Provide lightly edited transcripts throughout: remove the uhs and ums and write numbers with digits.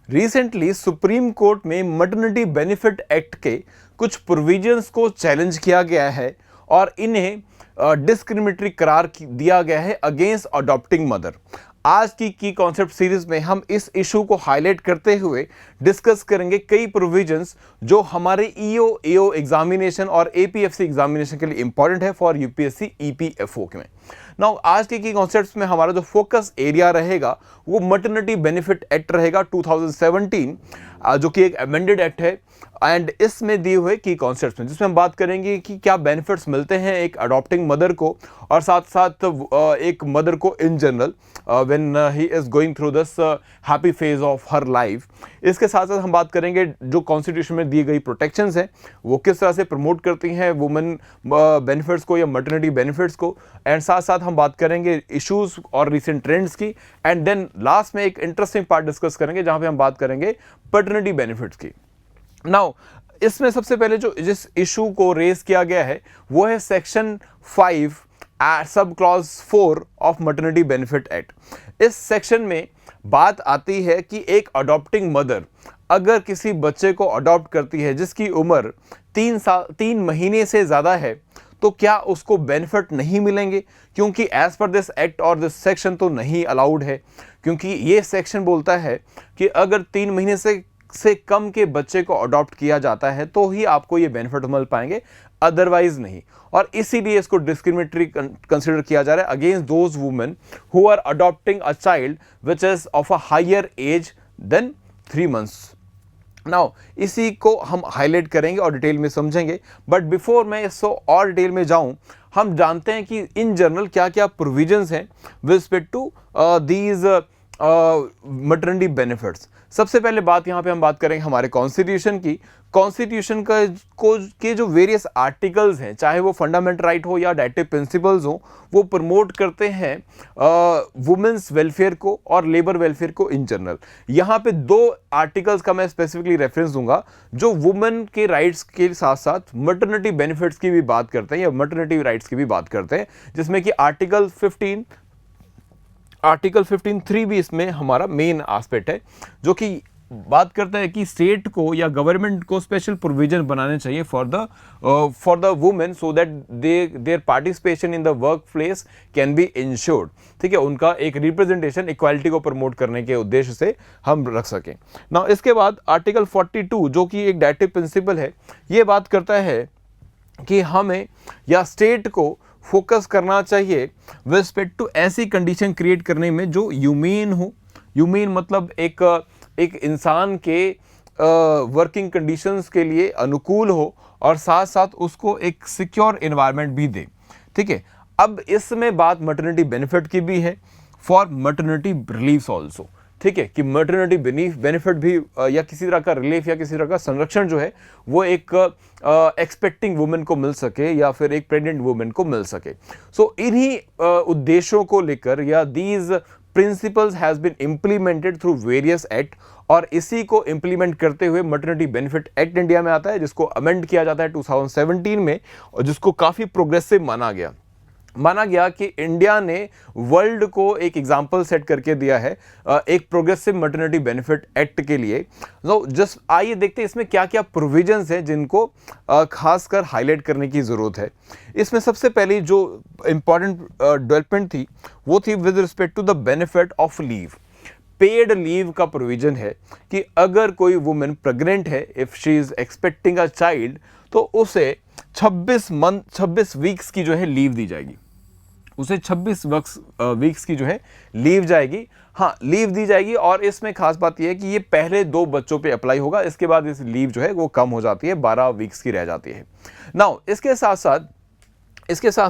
Recently supreme court में maternity benefit act के कुछ प्रोविजंस को चैलेंज किया गया है और इन्हें डिस्क्रिमिनेटरी करार दिया गया है अगेंस्ट अडॉप्टिंग मदर। आज की कॉन्सेप्ट सीरीज में हम इस इशू को हाईलाइट करते हुए डिस्कस करेंगे कई प्रोविजंस जो हमारे ईओ एओ एग्जामिनेशन और एपीएफसी एग्जामिनेशन के लिए इंपॉर्टेंट है फॉर यूपीएससी ईपीएफओ में। नाउ आज की कॉन्सेप्ट्स में हमारा जो फोकस एरिया रहेगा वो मैटरनिटी बेनिफिट एक्ट रहेगा 2017, जो कि एक अमेंडेड एक्ट है एंड इसमें दिए हुए की कॉन्सेप्ट्स में, जिसमें हम बात करेंगे कि क्या बेनिफिट्स मिलते हैं एक अडॉप्टिंग मदर को और साथ साथ एक मदर को in general when he is going through this happy phase of her life. इसके साथ साथ हम बात करेंगे जो कॉन्स्टिट्यूशन में दी गई प्रोटेक्शंस हैं वो किस तरह से प्रमोट करती हैं वुमेन बेनिफिट्स को या मैटरनिटी बेनिफिट्स को, एंड साथ साथ हम बात करेंगे इश्यूज और रिसेंट ट्रेंड्स की, एंड देन लास्ट में एक इंटरेस्टिंग पार्ट डिस्कस करेंगे जहां पे हम बात करेंगे पैटर्निटी बेनिफिट्स की। नाउ इसमें सबसे पहले जो जिस इशू को रेज किया गया है वो है section 5 sub clause 4 of maternity benefit act. इस सेक्शन में बात आती है कि एक अडॉप्टिंग मदर अगर किसी बच्चे को अडॉप्ट करती है जिसकी उम्र 3 महीने से ज़्यादा है तो क्या उसको बेनिफिट नहीं मिलेंगे, क्योंकि एज पर दिस एक्ट और दिस सेक्शन तो नहीं अलाउड है, क्योंकि ये सेक्शन बोलता है कि अगर 3 महीने से कम के बच्चे को अडॉप्ट किया जाता है तो ही आपको ये बेनिफिट मिल पाएंगे, अदरवाइज नहीं। और इसीलिए इसको डिस्क्रिमिनेटरी कंसीडर किया जा रहा है against those women who are adopting a child which is of a higher age than 3 months। Now इसी को हम हाईलाइट करेंगे और डिटेल में समझेंगे, बट बिफोर मैं इसको और डिटेल में जाऊं हम जानते हैं कि इन जनरल क्या क्या प्रोविजंस हैं with respect to these maternity benefits. सबसे पहले बात यहाँ पे हम बात करेंगे हमारे कॉन्स्टिट्यूशन की। कॉन्स्टिट्यूशन के जो वेरियस आर्टिकल्स हैं, चाहे वो फंडामेंटल राइट हो या डायरेक्टिव प्रिंसिपल्स हो, वो प्रमोट करते हैं वुमेन्स वेलफेयर को और लेबर वेलफेयर को इन जनरल। यहाँ पे 2 आर्टिकल्स का मैं स्पेसिफिकली रेफरेंस दूंगा जो वुमेन के राइट्स के साथ साथ मैटरनिटी बेनिफिट्स की भी बात करते हैं या मैटरनिटी राइट्स की भी बात करते हैं, जिसमें कि आर्टिकल 15(3) भी इसमें हमारा मेन एस्पेक्ट है, जो कि बात करता है कि स्टेट को या गवर्नमेंट को स्पेशल प्रोविजन बनाने चाहिए for the women so that their participation in the work place can be ensured. ठीक है, उनका एक रिप्रेजेंटेशन इक्वालिटी को प्रमोट करने के उद्देश्य से हम रख सकें। नाउ इसके बाद आर्टिकल 42 जो कि एक डायरेक्टिव प्रिंसिपल है, ये बात करता है कि हमें या स्टेट को फोकस करना चाहिए विद रिस्पेक्ट टू ऐसी कंडीशन क्रिएट करने में जो ह्यूमेन हो। ह्यूमेन मतलब एक इंसान के वर्किंग कंडीशंस के लिए अनुकूल हो और साथ साथ उसको एक सिक्योर एनवायरनमेंट भी दे। ठीक है, अब इसमें बात मैटरनिटी बेनिफिट की भी है फॉर मैटरनिटी रिलीफ ऑल्सो। ठीक है, कि मैटरनिटी बेनिफिट भी या किसी तरह का रिलीफ या किसी तरह का संरक्षण जो है वो एक एक्सपेक्टिंग वुमेन को मिल सके या फिर एक प्रेग्नेंट वुमेन को मिल सके। सो इन्हीं उद्देश्यों को लेकर या these principles has been implemented through various act, और इसी को इम्प्लीमेंट करते हुए मैटरनिटी बेनिफिट एक्ट इंडिया में आता है, जिसको अमेंड किया जाता है 2017 में और जिसको काफ़ी प्रोग्रेसिव माना गया कि इंडिया ने वर्ल्ड को एक एग्जाम्पल सेट करके दिया है एक प्रोग्रेसिव मैटरनिटी बेनिफिट एक्ट के लिए। तो जस्ट आइए देखते हैं इसमें क्या क्या प्रोविजंस हैं जिनको खासकर हाईलाइट करने की ज़रूरत है। इसमें सबसे पहली जो इंपॉर्टेंट डेवलपमेंट थी वो थी with respect to the benefit of leave. Paid leave का प्रोविजन है कि अगर कोई वुमेन प्रेग्नेंट है, if she is expecting a child, तो उसे 26 वीक्स की जो है लीव दी जाएगी। उसे 26 वीक्स की जो है लीव जाएगी। हाँ, लीव दी जाएगी, और इसमें खास बात यह है कि ये पहले 2 बच्चों पे अप्लाई होगा, इसके बाद इस लीव जो है वो कम हो जाती है, 12 वीक्स की रह जाती है। नाउ इसके साथ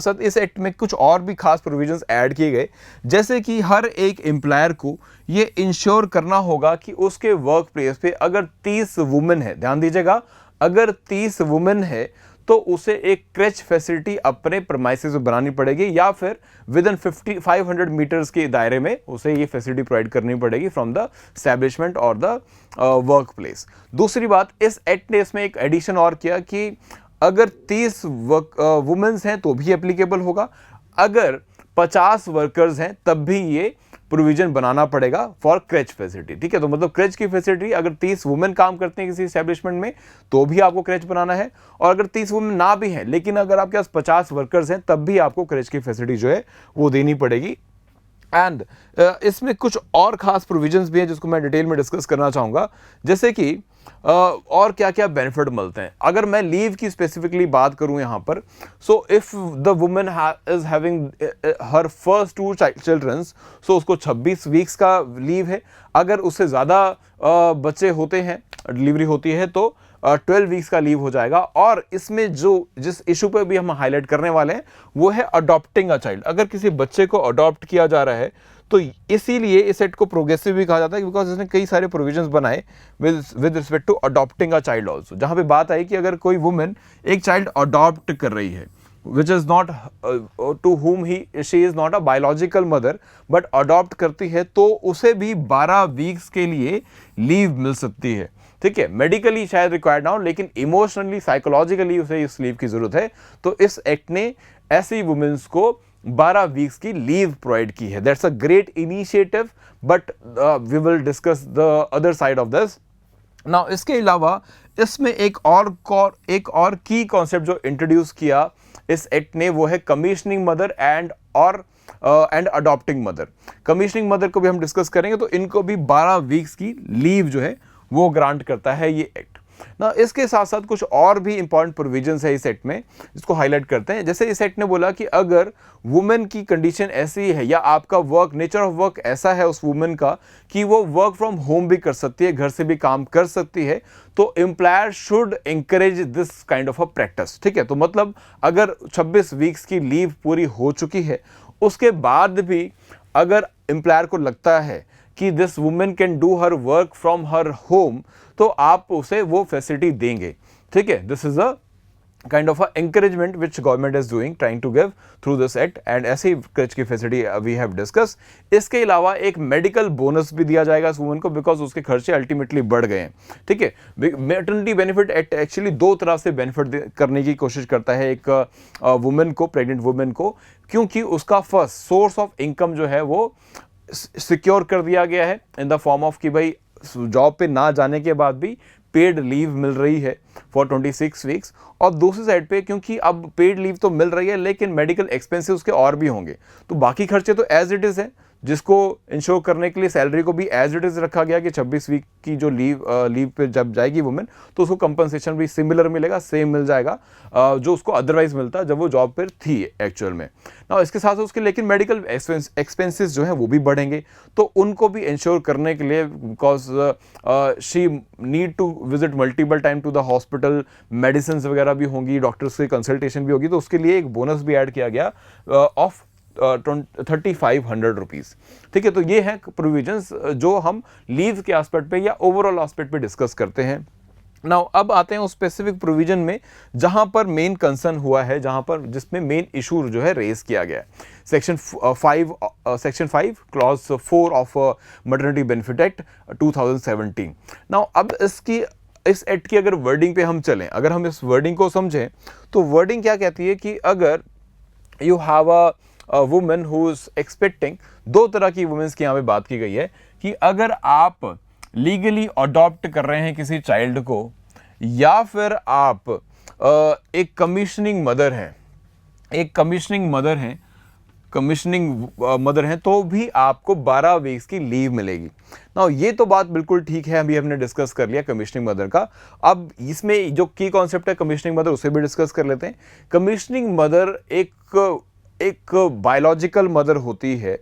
साथ इस एक्ट में कुछ और भी खास प्रोविजंस ऐड किए गए, जैसे कि हर एक एम्प्लॉयर को ये इंश्योर करना होगा कि उसके वर्क प्लेस पे अगर 30 वुमेन है, ध्यान दीजिएगा, अगर 30 वुमेन है तो उसे एक क्रेच फैसिलिटी अपने प्रेमाइसेस में बनानी पड़ेगी या फिर विद इन 500 मीटर्स के दायरे में उसे ये फैसिलिटी प्रोवाइड करनी पड़ेगी फ्रॉम द एस्टैब्लिशमेंट और द वर्क प्लेस। दूसरी बात, इस एक्ट ने इसमें एक एडिशन और किया कि अगर 30 वुमेन्स हैं तो भी एप्लीकेबल होगा, अगर 50 वर्कर्स हैं तब भी ये प्रोविजन बनाना पड़ेगा फॉर क्रेच फैसिलिटी। ठीक है, तो मतलब क्रेच की फैसिलिटी अगर 30 वुमेन काम करते हैं किसी एस्टेब्लिशमेंट में तो भी आपको क्रेच बनाना है, और अगर 30 वुमेन ना भी हैं लेकिन अगर आपके पास 50 वर्कर्स हैं तब भी आपको क्रेच की फैसिलिटी जो है वो देनी पड़ेगी। एंड इसमें कुछ और खास प्रोविजंस भी हैं जिसको मैं डिटेल में डिस्कस करना चाहूँगा, जैसे कि और क्या क्या बेनिफिट मिलते हैं। अगर मैं लीव की स्पेसिफिकली बात करूं यहाँ पर, so if the woman is having her first 2 childrens, so उसको 26 वीक्स का लीव है। अगर उससे ज़्यादा बच्चे होते हैं, डिलीवरी होती है, तो 12 वीक्स का लीव हो जाएगा। और इसमें जिस इशू पे भी हम हाईलाइट करने वाले हैं वो है अडॉप्टिंग अ चाइल्ड। अगर किसी बच्चे को अडॉप्ट किया जा रहा है तो इसीलिए इस एक्ट को प्रोग्रेसिव भी कहा जाता है, बिकॉज इसने कई सारे प्रोविजंस बनाए with respect to adopting a child also, जहां पे बात आई कि अगर कोई वुमेन एक चाइल्ड अडॉप्ट कर रही है which is not to whom she is not a biological mother but adopt करती है, तो उसे भी 12 वीक्स के लिए लीव मिल सकती है। ठीक है, मेडिकली शायद रिक्वायर्ड ना हो लेकिन इमोशनली साइकोलॉजिकली उसे इस लीव की जरूरत है, तो इस एक्ट ने ऐसी वुमेन्स को 12 वीक्स की लीव प्रोवाइड की है। That's a great initiative, but we will discuss the other side of this now. इसके अलावा इसमें एक और की कॉन्सेप्ट जो इंट्रोड्यूस किया इस एक्ट ने वो है commissioning mother and adopting mother. Commissioning mother को भी हम डिस्कस करेंगे, तो इनको भी 12 वीक्स की लीव जो है वो ग्रांट करता है ये एक्ट ना। इसके साथ साथ कुछ और भी इंपॉर्टेंट प्रोविजंस है इस एक्ट में जिसको हाईलाइट करते हैं। जैसे इस एक्ट ने बोला कि अगर वुमेन की कंडीशन ऐसी है या आपका वर्क, नेचर ऑफ वर्क ऐसा है उस वुमेन का कि वो वर्क फ्रॉम होम भी कर सकती है, घर से भी काम कर सकती है, तो employer should encourage this kind of a practice. ठीक है, तो मतलब अगर 26 वीक्स की लीव पूरी हो चुकी है उसके बाद भी अगर एम्प्लॉयर को लगता है कि this women can do her work from her home, तो आप उसे वो फैसिलिटी देंगे। ठीक है, this is a kind of encouragement which government is doing, trying to give through this act, and ऐसी क्रेच की फैसिलिटी वी हैव डिस्कस। इसके अलावा एक मेडिकल बोनस भी दिया जाएगा इस वुमेन को, बिकॉज उसके खर्चे अल्टीमेटली बढ़ गए हैं। ठीक है, मैटरनिटी बेनिफिट एक्ट एक्चुअली 2 तरह से बेनिफिट करने की कोशिश करता है एक वुमेन को, प्रेग्नेंट वुमेन को, क्योंकि उसका फर्स्ट सोर्स ऑफ इनकम जो है वो सिक्योर कर दिया गया है इन द फॉर्म ऑफ कि भाई जॉब पे ना जाने के बाद भी पेड लीव मिल रही है फॉर 26 वीक्स। और दूसरी साइड पे क्योंकि अब पेड लीव तो मिल रही है लेकिन मेडिकल एक्सपेंसेस उसके और भी होंगे, तो बाकी खर्चे तो एज इट इज़ है, जिसको इंश्योर करने के लिए सैलरी को भी एज इट इज़ रखा गया कि 26 वीक की जो लीव पे जब जाएगी वुमेन तो उसको कंपनसेशन भी सिमिलर मिलेगा, सेम मिल जाएगा जो उसको अदरवाइज मिलता जब वो जॉब पर थी एक्चुअल में ना। इसके साथ उसके लेकिन मेडिकल एक्सपेंसेस जो हैं वो भी बढ़ेंगे, तो उनको भी इंश्योर करने के लिए, because she need to visit multiple time to the hospital, medicine वगैरह भी होंगी, डॉक्टर्स की कंसल्टेशन भी होगी, तो उसके लिए एक बोनस भी ऐड किया गया ऑफ 3500 रुपीज़। ठीक है, तो ये हैं प्रोविजंस जो हम लीव के एस्पेक्ट पे या ओवरऑल एस्पेक्ट पे डिस्कस करते हैं। नाउ अब आते हैं उस स्पेसिफिक प्रोविजन में जहां पर मेन कंसर्न हुआ है, जहां पर जिसमें मेन इशू जो है रेज किया गया है। Section 5 clause 4 of maternity benefit act 2017। Now अब इस एक्ट की अगर वर्डिंग पे हम चलें, अगर हम इस वर्डिंग को समझें तो वर्डिंग क्या कहती है कि अगर you have a women who is expecting, 2 तरह की वुमेन्स की यहाँ पे बात की गई है कि अगर आप लीगली अडॉप्ट कर रहे हैं किसी चाइल्ड को या फिर आप एक कमीशनिंग मदर हैं, तो भी आपको 12 वीक्स की लीव मिलेगी। ना ये तो बात बिल्कुल ठीक है, अभी हमने डिस्कस कर लिया कमीशनिंग मदर का। अब इसमें जो की कॉन्सेप्ट है कमीशनिंग मदर उसे भी डिस्कस कर लेते हैं। कमीशनिंग मदर एक बायोलॉजिकल मदर होती है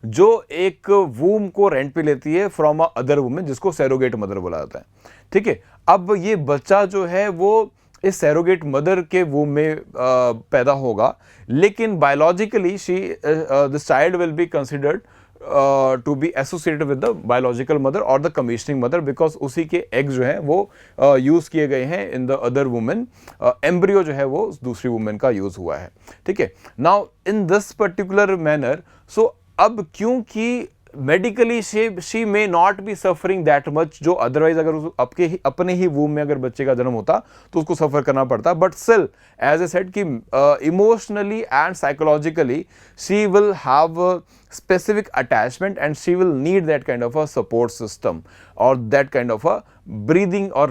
जो एक वूम को रेंट पे लेती है फ्रॉम अ अदर वुमेन, जिसको सैरोगेट मदर बोला जाता है। ठीक है, अब ये बच्चा जो है वो इस सैरोगेट मदर के वूम में पैदा होगा, लेकिन biologically this child will be considered to be associated with the biological mother और द कमीशनिंग मदर, बिकॉज उसी के एग जो हैं वो यूज़ किए गए हैं in the other women, embryo जो है वो दूसरी वुमेन का यूज़ हुआ है। ठीक है, now in this particular manner, so अब क्योंकि medically she may not be suffering that much, जो अदरवाइज अगर अपने ही वूम में अगर बच्चे का जन्म होता तो उसको सफर करना पड़ता, but still as I said कि emotionally and psychologically she will have specific attachment and she will need that kind of a support system or that kind of a breathing or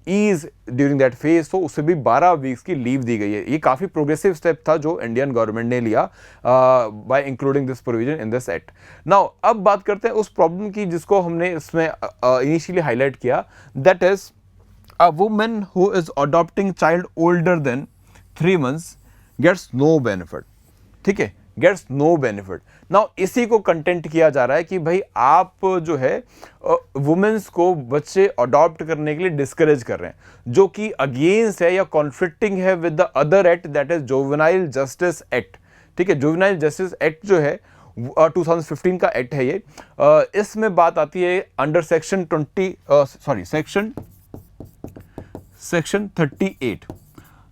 ease during that phase. तो उसे भी 12 weeks की leave दी गई है। ये काफ़ी progressive step था जो इंडियन गवर्नमेंट ने लिया bye including this provision in this act. Now अब बात करते हैं उस प्रॉब्लम की जिसको हमने इसमें इनिशियली हाईलाइट किया, that is a woman who is adopting child older than 3 months gets no benefit। ठीक है, gets no benefit। नाउ इसी को कंटेंट किया जा रहा है कि भाई आप जो है वुमेन्स को बच्चे अडॉप्ट करने के लिए डिस्करेज कर रहे हैं, जो कि अगेंस्ट है या कॉन्फ्लिक्टिंग है with the other act that is juvenile justice act. ठीक है, जुवेनाइल जस्टिस एक्ट जो है 2015 का एक्ट है ये। इसमें बात आती है अंडर सेक्शन 38,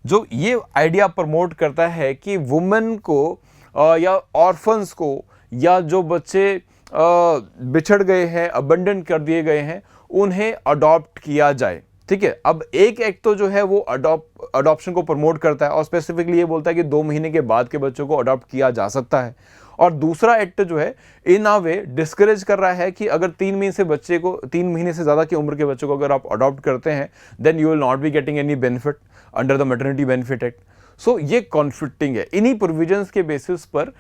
जो ये आइडिया प्रमोट करता है कि वुमेन को या ऑर्फन्स को या जो बच्चे बिछड़ गए हैं, अबंडन कर दिए गए हैं, उन्हें अडॉप्ट किया जाए। ठीक है, अब एक एक्ट तो जो है वो अडॉप्शन को प्रमोट करता है और स्पेसिफिकली ये बोलता है कि 2 महीने के बाद के बच्चों को अडॉप्ट किया जा सकता है, और दूसरा एक्ट जो है इन अ वे डिस्करेज कर रहा है कि अगर 3 महीने से ज़्यादा की उम्र के बच्चों को अगर आप अडॉप्ट करते हैं then you will not be getting any benefit under the maternity benefit act. So ये कॉन्फ्लिक्टिंग है। इन्हीं प्रोविजंस के बेसिस पर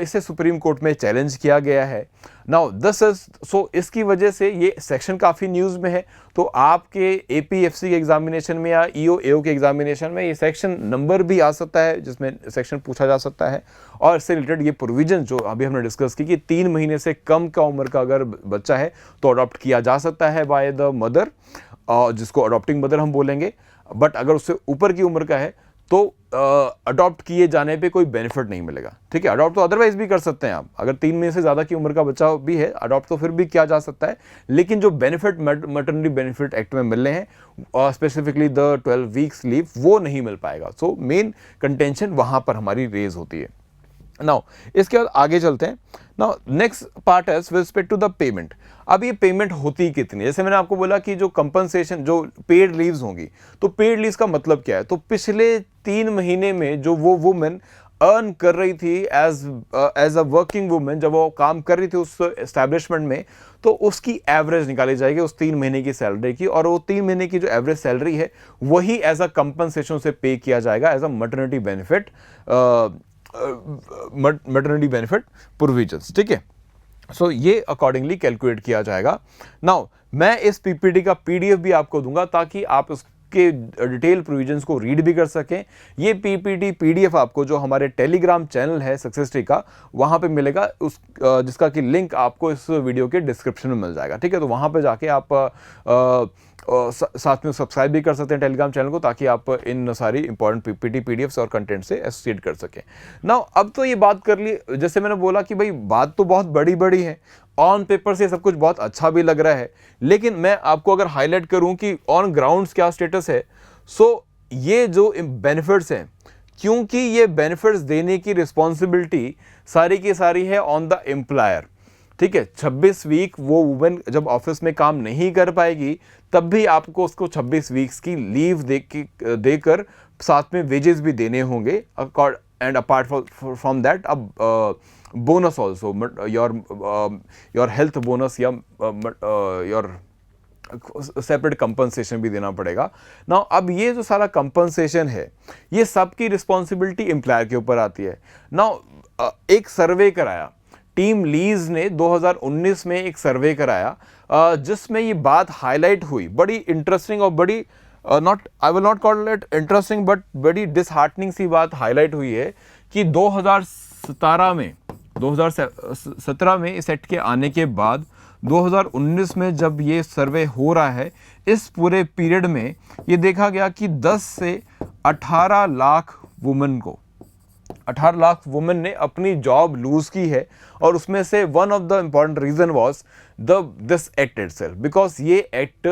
इसे सुप्रीम कोर्ट में चैलेंज किया गया है। नाउ दिस इज सो इसकी वजह से ये सेक्शन काफ़ी न्यूज़ में है, तो आपके एपीएफसी के एग्जामिनेशन में या ईओ एओ के एग्जामिनेशन में ये सेक्शन नंबर भी आ सकता है जिसमें सेक्शन पूछा जा सकता है। और इससे रिलेटेड ये प्रोविजन जो अभी हमने डिस्कस की कि 3 महीने से कम का उम्र का अगर बच्चा है तो अडॉप्ट किया जा सकता है बाय द मदर, जिसको अडॉप्टिंग मदर हम बोलेंगे, बट अगर उससे ऊपर की उम्र का है तो अडॉप्ट किए जाने पे कोई बेनिफिट नहीं मिलेगा। ठीक है, अडॉप्ट तो अदरवाइज भी कर सकते हैं आप, अगर 3 महीने से ज़्यादा की उम्र का बच्चा भी है अडॉप्ट तो फिर भी किया जा सकता है, लेकिन जो बेनिफिट मैटरनिटी बेनिफिट एक्ट में मिल रहे हैं स्पेसिफिकली द 12 वीक्स लीव वो नहीं मिल पाएगा। सो मेन कंटेंशन वहाँ पर हमारी रेज होती है। नाउ इसके बाद आगे चलते हैं। नाउ नेक्स्ट पार्ट है with respect to the payment. अब ये पेमेंट होती कितनी, जैसे मैंने आपको बोला कि जो कंपनसेशन जो पेड लीव्स होंगी, तो पेड लीव्स का मतलब क्या है, तो पिछले 3 महीने में जो वो वुमेन अर्न कर रही थी एज अ वर्किंग वुमेन, जब वो काम कर रही थी उस एस्टैब्लिशमेंट में, तो उसकी एवरेज निकाली जाएगी उस 3 महीने की सैलरी की, और वो 3 महीने की जो एवरेज सैलरी है वही एज अ कंपनसेशन से पे किया जाएगा as a maternity benefit maternity benefit provisions. ठीक है, सो ये अकॉर्डिंगली कैलकुलेट किया जाएगा। नाउ मैं इस पीपीटी का पीडीएफ भी आपको दूंगा ताकि आप इसके डिटेल प्रोविजंस को रीड भी कर सकें। ये पीपीटी पीडीएफ आपको जो हमारे टेलीग्राम चैनल है सक्सेस ट्री का, वहाँ पे मिलेगा, उस जिसका कि लिंक आपको इस वीडियो के डिस्क्रिप्शन में मिल जाएगा। ठीक है, तो वहाँ पे जाके आप साथ में सब्सक्राइब भी कर सकते हैं टेलीग्राम चैनल को, ताकि आप इन सारी इंपॉर्टेंट पीपीटी पीडीएफ्स और कंटेंट से एसोसिएट कर सकें। नाउ अब तो ये बात कर ली, जैसे मैंने बोला कि भाई बात तो बहुत बड़ी बड़ी है, ऑन पेपर से सब कुछ बहुत अच्छा भी लग रहा है, लेकिन मैं आपको अगर हाईलाइट करूं कि ऑन ग्राउंड्स क्या स्टेटस है, सो ये जो बेनिफिट्स हैं, क्योंकि ये बेनिफिट्स देने की रिस्पॉन्सिबिलिटी सारी की सारी है ऑन द एम्प्लॉयर। ठीक है, 26 वीक वो वुमेन जब ऑफिस में काम नहीं कर पाएगी तब भी आपको उसको 26 वीक्स की लीव देकर साथ में वेजेस भी देने होंगे, एंड अपार्ट फ्रॉम दैट अब bonus also, your health bonus या योर सेपरेट कंपनसेशन भी देना पड़ेगा। नाउ अब ये जो सारा कंपनसेशन है ये सबकी रिस्पॉन्सिबिलिटी एम्प्लॉयर के ऊपर आती है। नाउ एक सर्वे कराया टीम लीज ने 2019 में, एक सर्वे कराया जिसमें ये बात हाईलाइट हुई, बड़ी इंटरेस्टिंग और बड़ी I will not call it interesting but बड़ी डिसहार्टनिंग सी बात हाईलाइट हुई है कि 2017 में इस एक्ट के आने के बाद 2019 में जब ये सर्वे हो रहा है, इस पूरे पीरियड में ये देखा गया कि 10 से 18 लाख वुमेन ने अपनी जॉब लूज की है, और उसमें से one of the important reason was this act itself, because ये एक्ट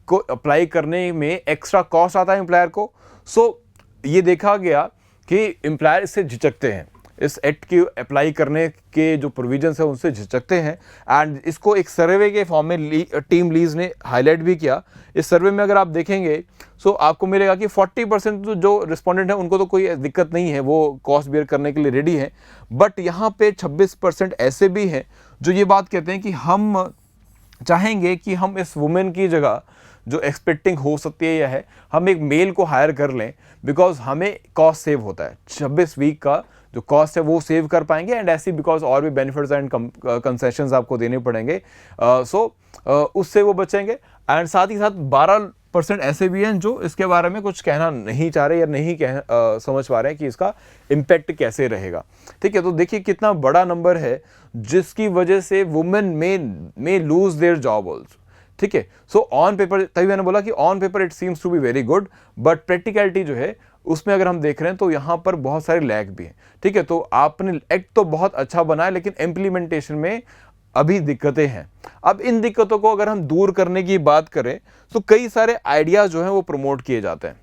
को अप्लाई करने में एक्स्ट्रा कॉस्ट आता है एम्प्लॉयर को। सो ये देखा गया कि एम्प्लॉयर इससे झिझकते हैं। इस एक्ट की अप्लाई करने के जो प्रोविजंस है उनसे झिझकते हैं। एंड इसको एक सर्वे के फॉर्म में टीम लीज ने हाईलाइट भी किया। इस सर्वे में अगर आप देखेंगे सो आपको मिलेगा कि 40% जो रिस्पोंडेंट हैं उनको तो कोई दिक्कत नहीं है, वो कॉस्ट बेयर करने के लिए रेडी हैं। बट यहाँ पे 26% ऐसे भी हैं जो ये बात कहते हैं कि हम चाहेंगे कि हम इस वुमेन की जगह जो एक्सपेक्टिंग हो सकती है या है, हम एक मेल को हायर कर लें, बिकॉज हमें कॉस्ट सेव होता है। 26 वीक का जो कॉस्ट है वो सेव कर पाएंगे। एंड ऐसी बिकॉज और भी बेनिफिट्स एंड कंसेशंस आपको देने पड़ेंगे, उससे वो बचेंगे। एंड साथ ही साथ 12% ऐसे भी हैं जो इसके बारे में कुछ कहना नहीं चाह रहे या नहीं समझ पा रहे हैं कि इसका इम्पैक्ट कैसे रहेगा। ठीक है, तो देखिए कितना बड़ा नंबर है जिसकी वजह से वुमेन में लूज देयर जॉब ऑल्सो। ठीक है, सो ऑन पेपर, तभी मैंने बोला कि on paper it seems to be very good, but practicality जो है उसमें अगर हम देख रहे हैं तो यहाँ पर बहुत सारे लैग भी हैं। ठीक है, तो आपने एक्ट तो बहुत अच्छा बनाया लेकिन इम्प्लीमेंटेशन में अभी दिक्कतें हैं। अब इन दिक्कतों को अगर हम दूर करने की बात करें तो कई सारे आइडियाज जो हैं वो प्रमोट किए जाते हैं।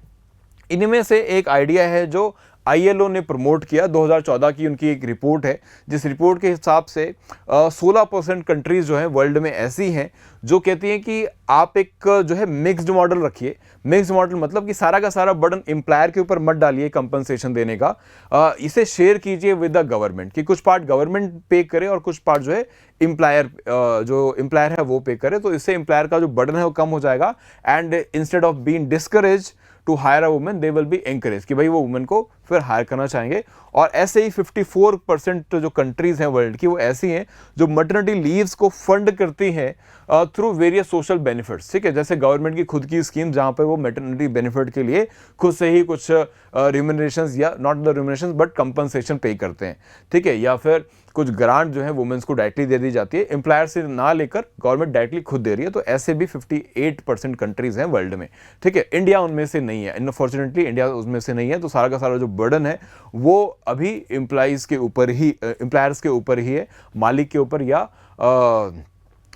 इनमें से एक आइडिया है जो ILO ने प्रमोट किया, 2014 की उनकी एक रिपोर्ट है, जिस रिपोर्ट के हिसाब से 16% कंट्रीज जो हैं वर्ल्ड में ऐसी हैं जो कहती हैं कि आप एक जो है मिक्स्ड मॉडल रखिए। मिक्स्ड मॉडल मतलब कि सारा का सारा बर्डन एम्प्लॉयर के ऊपर मत डालिए कंपनसेशन देने का, इसे शेयर कीजिए विद द गवर्नमेंट, कि कुछ पार्ट गवर्नमेंट पे करे और कुछ पार्ट जो है जो एम्प्लॉयर है वो पे करे। तो इससे एम्प्लॉयर का जो बर्डन है वो कम हो जाएगा। And instead of being discourage to hire a women, they will be encourage, कि भाई वो वुमेन को फिर हायर करना चाहेंगे। और ऐसे ही 54% जो कंट्रीज हैं वर्ल्ड की वो ऐसी हैं जो मैटरनिटी लीव्स को फंड करती हैं थ्रू वेरियस सोशल बेनिफिट्स। ठीक है, जैसे गवर्नमेंट की खुद की स्कीम जहां पे वो मैटरनिटी बेनिफिट के लिए खुद से ही कुछ रिम्यूनरेशंस या नॉट द रिम्यूनरेशंस बट कंपनसेशन पे करते हैं। ठीक है, या फिर कुछ ग्रांट जो है वुमेन्स को डायरेक्टली दे दी जाती है, एम्प्लॉयर से ना लेकर गवर्नमेंट डायरेक्टली खुद दे रही है। तो ऐसे भी 58% कंट्रीज हैं वर्ल्ड में। ठीक है, इंडिया उनमें से नहीं है, अनफॉर्चुनेटली इंडिया उसमें से नहीं है। तो सारा का सारा जो बर्डन है वो अभी एम्प्लॉयर्स के ऊपर ही है, मालिक के ऊपर या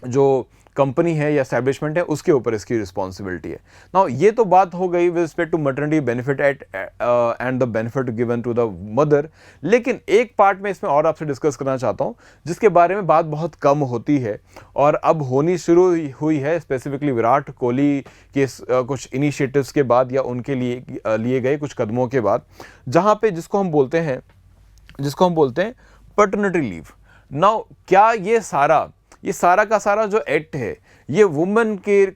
जो कंपनी है या एस्टैब्लिशमेंट है उसके ऊपर इसकी रिस्पॉन्सिबिलिटी है। नाउ ये तो बात हो गई with respect to maternity benefit and the benefit given to the mother. लेकिन एक पार्ट में इसमें और आपसे डिस्कस करना चाहता हूं जिसके बारे में बात बहुत कम होती है और अब होनी शुरू हुई है, स्पेसिफिकली विराट कोहली के कुछ इनिशिएटिव्स के बाद या उनके लिए गए कुछ कदमों के बाद, जहां पे जिसको हम बोलते हैं पैटर्निटी लीव। नाउ क्या ये सारा का सारा जो एक्ट है ये वुमेन के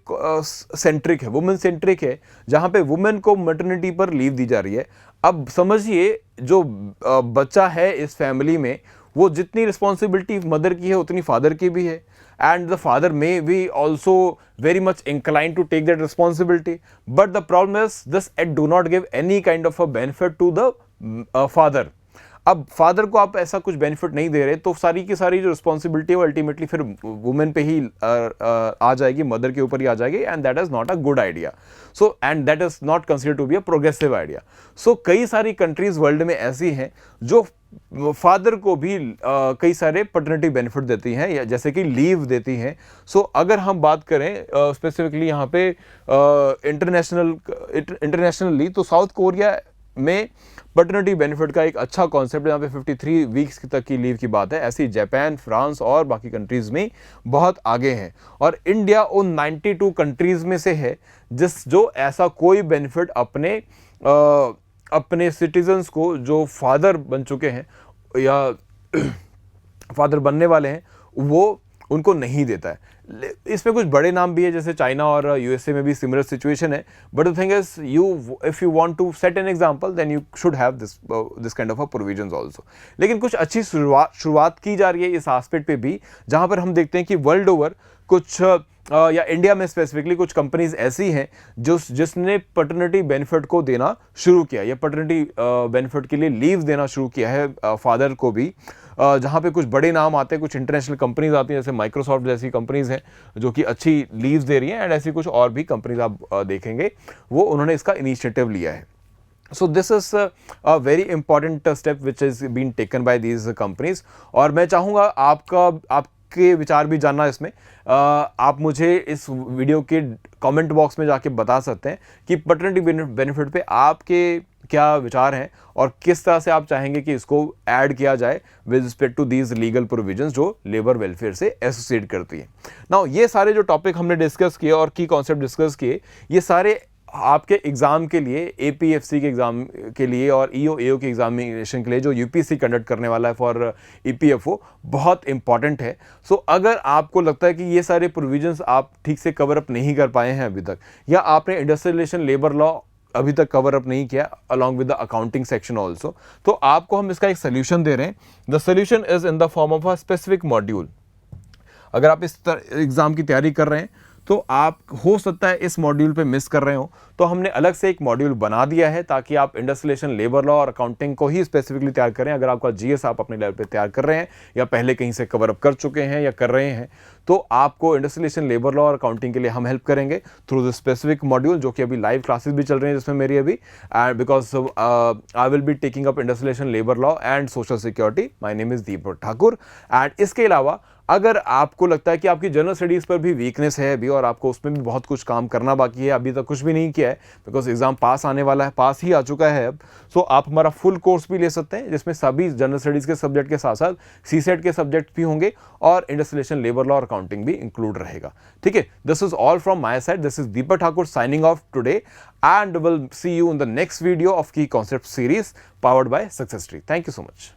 सेंट्रिक है, वुमेन सेंट्रिक है, जहां पे वुमेन को मैटरनिटी पर लीव दी जा रही है। अब समझिए जो बच्चा है इस फैमिली में वो जितनी रिस्पॉन्सिबिलिटी मदर की है उतनी फादर की भी है। And the father may be also very much incline to take that responsibility, but the problem is this act do not give any kind of a benefit to the father. अब father को आप ऐसा कुछ benefit नहीं दे रहे तो सारी की सारी जो रिस्पॉन्सिबिलिटी है वो अल्टीमेटली फिर वुमेन पे ही आ जाएगी, मदर के ऊपर ही आ जाएगी। And that is not a good idea. So and that is not considered to be a progressive idea. So कई सारी कंट्रीज वर्ल्ड में ऐसी हैं जो फादर को भी कई सारे पैटर्निटी बेनिफिट देती हैं या जैसे कि लीव देती हैं। सो अगर हम बात करें स्पेसिफिकली यहाँ पे इंटरनेशनली तो साउथ कोरिया में पैटर्निटी बेनिफिट का एक अच्छा कॉन्सेप्ट है, यहाँ पे 53 वीक्स तक की लीव की बात है। ऐसी जापान, फ्रांस और बाकी कंट्रीज में बहुत आगे हैं। और इंडिया उन 92 कंट्रीज में से है जो ऐसा कोई बेनिफिट अपने सिटीजन्स को जो फादर बन चुके हैं या फादर बनने वाले हैं वो उनको नहीं देता है। इसमें कुछ बड़े नाम भी है जैसे चाइना और USA में भी सिमिलर सिचुएशन है। But the thing is if you want to set an example then you should have this kind of a provisions also. लेकिन कुछ अच्छी शुरुआत की जा रही है इस एस्पेक्ट पे भी, जहां पर हम देखते हैं कि वर्ल्ड ओवर कुछ या इंडिया में स्पेसिफिकली कुछ कंपनीज ऐसी हैं जिसने पैटर्निटी बेनिफिट को देना शुरू किया या पैटर्निटी बेनिफिट के लिए लीव देना शुरू किया है फादर को भी। जहाँ पे कुछ बड़े नाम आते हैं, कुछ इंटरनेशनल कंपनीज आती हैं जैसे माइक्रोसॉफ्ट जैसी कंपनीज हैं जो कि अच्छी लीव्स दे रही हैं। एंड ऐसी कुछ और भी कंपनीज आप देखेंगे वो उन्होंने इसका इनिशिएटिव लिया है। So this is a very important step which is being taken by these companies। और मैं चाहूँगा आपके विचार भी जानना इसमें। आप मुझे इस वीडियो के कमेंट बॉक्स में जाके बता सकते हैं कि पैटर्निटी बेनिफिट पे आपके क्या विचार हैं और किस तरह से आप चाहेंगे कि इसको ऐड किया जाए with respect to these legal provisions जो लेबर वेलफेयर से एसोसिएट करती है। नाउ ये सारे जो टॉपिक हमने डिस्कस किए और की कॉन्सेप्ट डिस्कस किए, ये सारे आपके एग्जाम के लिए, एपीएफसी के एग्जाम के लिए और ईओ के एग्जामिनेशन के लिए जो यूपीएससी कंडक्ट करने वाला है फॉर ईपीएफओ, बहुत इंपॉर्टेंट है। सो अगर आपको लगता है कि ये सारे प्रोविजंस आप ठीक से कवर अप नहीं कर पाए हैं अभी तक, या आपने इंडस्ट्रियल रिलेशन लेबर लॉ अभी तक कवर अप नहीं किया along with the accounting section also, तो आपको हम इसका एक सोल्यूशन दे रहे हैं। The solution is in the form of a specific module. अगर आप इस एग्जाम की तैयारी कर रहे हैं तो आप हो सकता है इस मॉड्यूल पे मिस कर रहे हो, तो हमने अलग से एक मॉड्यूल बना दिया है ताकि आप इंडस्ट्रियल रिलेशन, लेबर लॉ और अकाउंटिंग को ही स्पेसिफिकली तैयार करें। अगर आपका जीएस आप अपने लेवल पे तैयार कर रहे हैं या पहले कहीं से कवर अप कर चुके हैं या कर रहे हैं, तो आपको इंडस्ट्रियल रिलेशन, लेबर लॉ और अकाउंटिंग के लिए हम हेल्प करेंगे थ्रू द स्पेसिफिक मॉड्यूल, जो कि अभी लाइव क्लासेस भी चल रही हैं जिसमें मेरी अभी, because I will be taking up industrial relation, labour law and social security. My name is Deepak Thakur. And इसके अलावा अगर आपको लगता है कि आपकी जनरल स्टडीज़ पर भी वीकनेस है अभी और आपको उसमें भी बहुत कुछ काम करना बाकी है, अभी तक कुछ भी नहीं किया है, बिकॉज एग्जाम पास आने वाला है, पास ही आ चुका है अब, सो आप हमारा फुल कोर्स भी ले सकते हैं जिसमें सभी जनरल स्टडीज़ के सब्जेक्ट के साथ साथ सीसेट के सब्जेक्ट भी होंगे और इंडस्ट्रियल रिलेशन, लेबर लॉ और अकाउंटिंग भी इंक्लूड रहेगा। ठीक है, this is all from my side. This is Deepak Thakur signing off today and will see you in the next video of key concept series powered by Success Tree. Thank you so much.